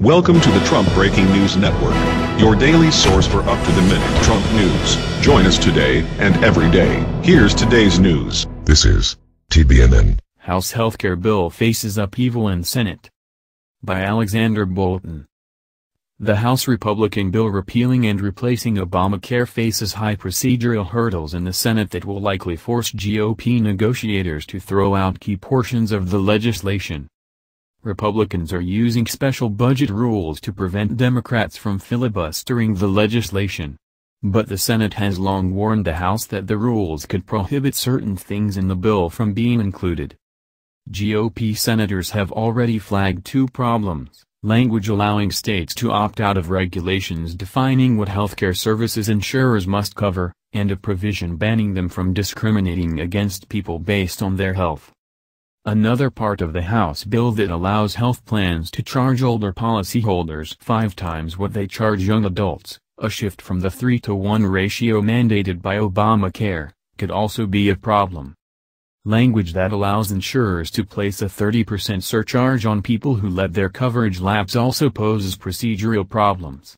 Welcome to the Trump Breaking News Network, your daily source for up-to-the-minute Trump news. Join us today and every day. Here's today's news. This is TBNN. House Healthcare Bill Faces Upheaval in Senate. By Alexander Bolton. The House Republican bill repealing and replacing Obamacare faces high procedural hurdles in the Senate that will likely force GOP negotiators to throw out key portions of the legislation. Republicans are using special budget rules to prevent Democrats from filibustering the legislation. But the Senate has long warned the House that the rules could prohibit certain things in the bill from being included. GOP senators have already flagged two problems: language allowing states to opt out of regulations defining what healthcare services insurers must cover, and a provision banning them from discriminating against people based on their health. Another part of the House bill that allows health plans to charge older policyholders 5 times what they charge young adults, a shift from the 3-to-1 ratio mandated by Obamacare, could also be a problem. Language that allows insurers to place a 30% surcharge on people who let their coverage lapse also poses procedural problems.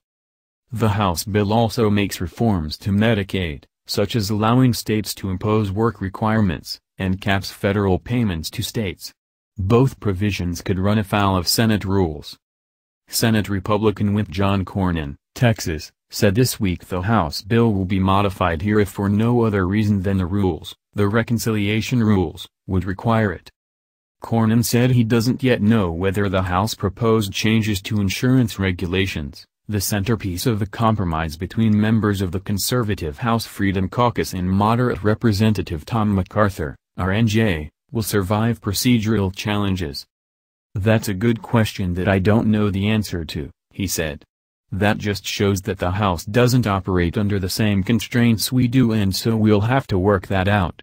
The House bill also makes reforms to Medicaid, such as allowing states to impose work requirements, and caps federal payments to states. Both provisions could run afoul of Senate rules. Senate Republican Whip John Cornyn, Texas, said this week the House bill will be modified here if for no other reason than the reconciliation rules, would require it. Cornyn said he doesn't yet know whether the House proposed changes to insurance regulations, the centerpiece of the compromise between members of the conservative House Freedom Caucus and moderate Representative Tom MacArthur, RNJ, will survive procedural challenges. "That's a good question that I don't know the answer to," he said. "That just shows that the House doesn't operate under the same constraints we do, and so we'll have to work that out."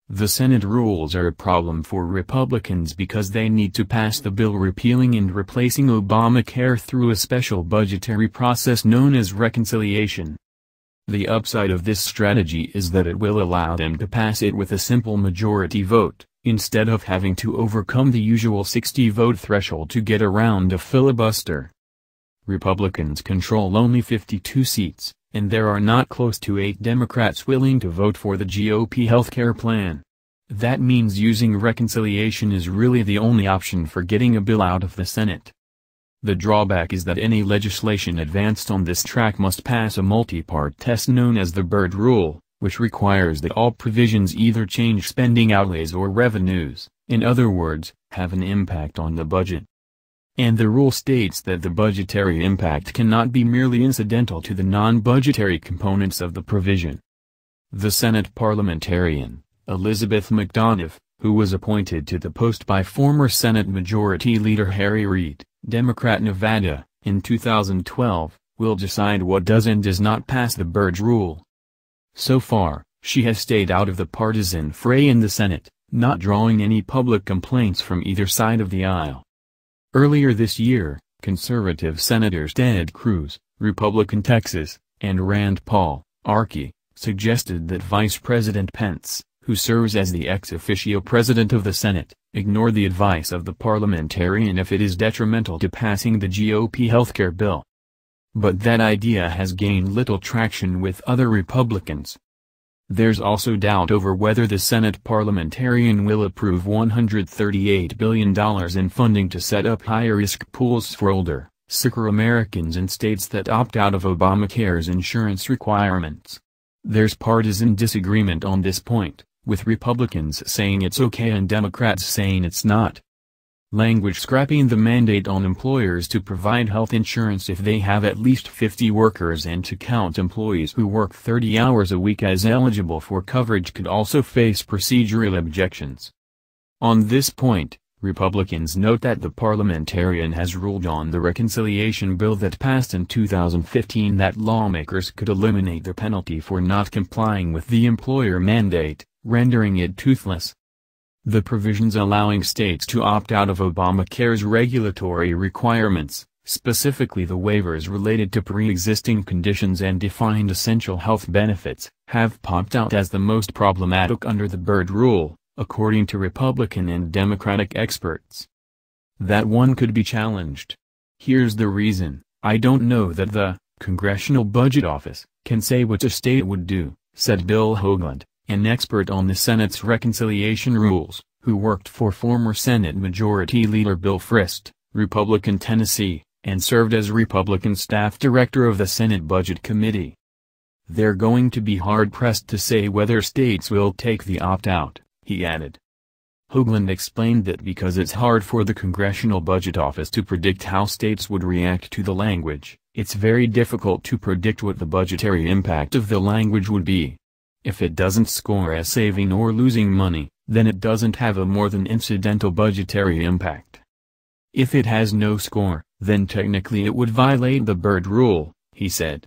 The Senate rules are a problem for Republicans because they need to pass the bill repealing and replacing Obamacare through a special budgetary process known as reconciliation. The upside of this strategy is that it will allow them to pass it with a simple majority vote, instead of having to overcome the usual 60-vote threshold to get around a filibuster. Republicans control only 52 seats, and there are not close to 8 Democrats willing to vote for the GOP healthcare plan. That means using reconciliation is really the only option for getting a bill out of the Senate. The drawback is that any legislation advanced on this track must pass a multi-part test known as the Byrd Rule, which requires that all provisions either change spending outlays or revenues, in other words, have an impact on the budget. And the rule states that the budgetary impact cannot be merely incidental to the non-budgetary components of the provision. The Senate parliamentarian, Elizabeth McDonough, who was appointed to the post by former Senate Majority Leader Harry Reid, Democrat Nevada, in 2012, will decide what does and does not pass the Byrd Rule. So far, she has stayed out of the partisan fray in the Senate, not drawing any public complaints from either side of the aisle. Earlier this year, conservative Senators Ted Cruz, Republican Texas, and Rand Paul, Arky, suggested that Vice President Pence, who serves as the ex officio president of the Senate, ignore the advice of the parliamentarian if it is detrimental to passing the GOP healthcare bill. But that idea has gained little traction with other Republicans. There's also doubt over whether the Senate parliamentarian will approve $138 billion in funding to set up high-risk pools for older, sicker Americans in states that opt out of Obamacare's insurance requirements. There's partisan disagreement on this point, with Republicans saying it's okay and Democrats saying it's not. Language scrapping the mandate on employers to provide health insurance if they have at least 50 workers and to count employees who work 30 hours a week as eligible for coverage could also face procedural objections. On this point, Republicans note that the parliamentarian has ruled on the reconciliation bill that passed in 2015 that lawmakers could eliminate the penalty for not complying with the employer mandate, rendering it toothless. The provisions allowing states to opt out of Obamacare's regulatory requirements, specifically the waivers related to pre-existing conditions and defined essential health benefits, have popped out as the most problematic under the Byrd Rule, according to Republican and Democratic experts. That one could be challenged. Here's the reason: I don't know that the Congressional Budget Office can say what a state would do, said Bill Hoagland, an expert on the Senate's reconciliation rules, who worked for former Senate Majority Leader Bill Frist, Republican Tennessee, and served as Republican staff director of the Senate Budget Committee. They're going to be hard-pressed to say whether states will take the opt-out, he added. Hoagland explained that because it's hard for the Congressional Budget Office to predict how states would react to the language, it's very difficult to predict what the budgetary impact of the language would be. If it doesn't score as saving or losing money, then it doesn't have a more than incidental budgetary impact. If it has no score, then technically it would violate the Byrd Rule, he said.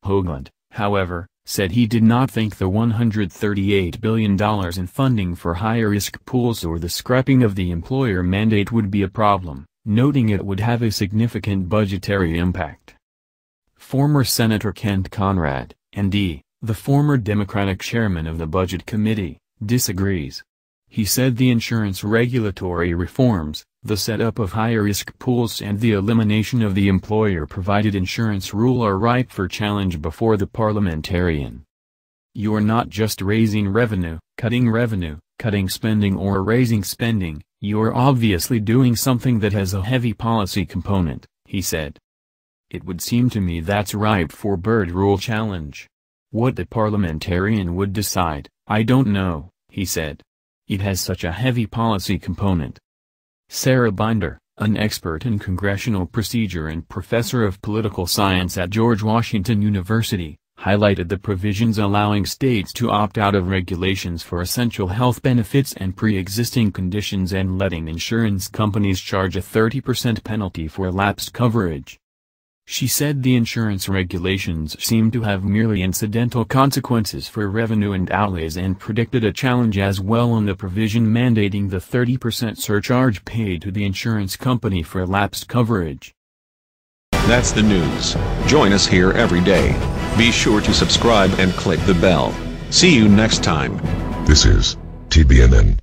Hoagland, however, said he did not think the $138 billion in funding for high-risk pools or the scrapping of the employer mandate would be a problem, noting it would have a significant budgetary impact. Former Senator Kent Conrad, ND, the former Democratic chairman of the Budget Committee, disagrees. He said the insurance regulatory reforms, the setup of high-risk pools and the elimination of the employer-provided insurance rule are ripe for challenge before the parliamentarian. You're not just raising revenue, cutting spending or raising spending, you're obviously doing something that has a heavy policy component, he said. It would seem to me that's ripe for Byrd Rule challenge. What the parliamentarian would decide, I don't know, he said. It has such a heavy policy component. Sarah Binder, an expert in congressional procedure and professor of political science at George Washington University, highlighted the provisions allowing states to opt out of regulations for essential health benefits and pre-existing conditions and letting insurance companies charge a 30% penalty for lapsed coverage. She said the insurance regulations seem to have merely incidental consequences for revenue and outlays and predicted a challenge as well on the provision mandating the 30% surcharge paid to the insurance company for lapsed coverage. That's the news. Join us here every day. Be sure to subscribe and click the bell. See you next time. This is TBNN.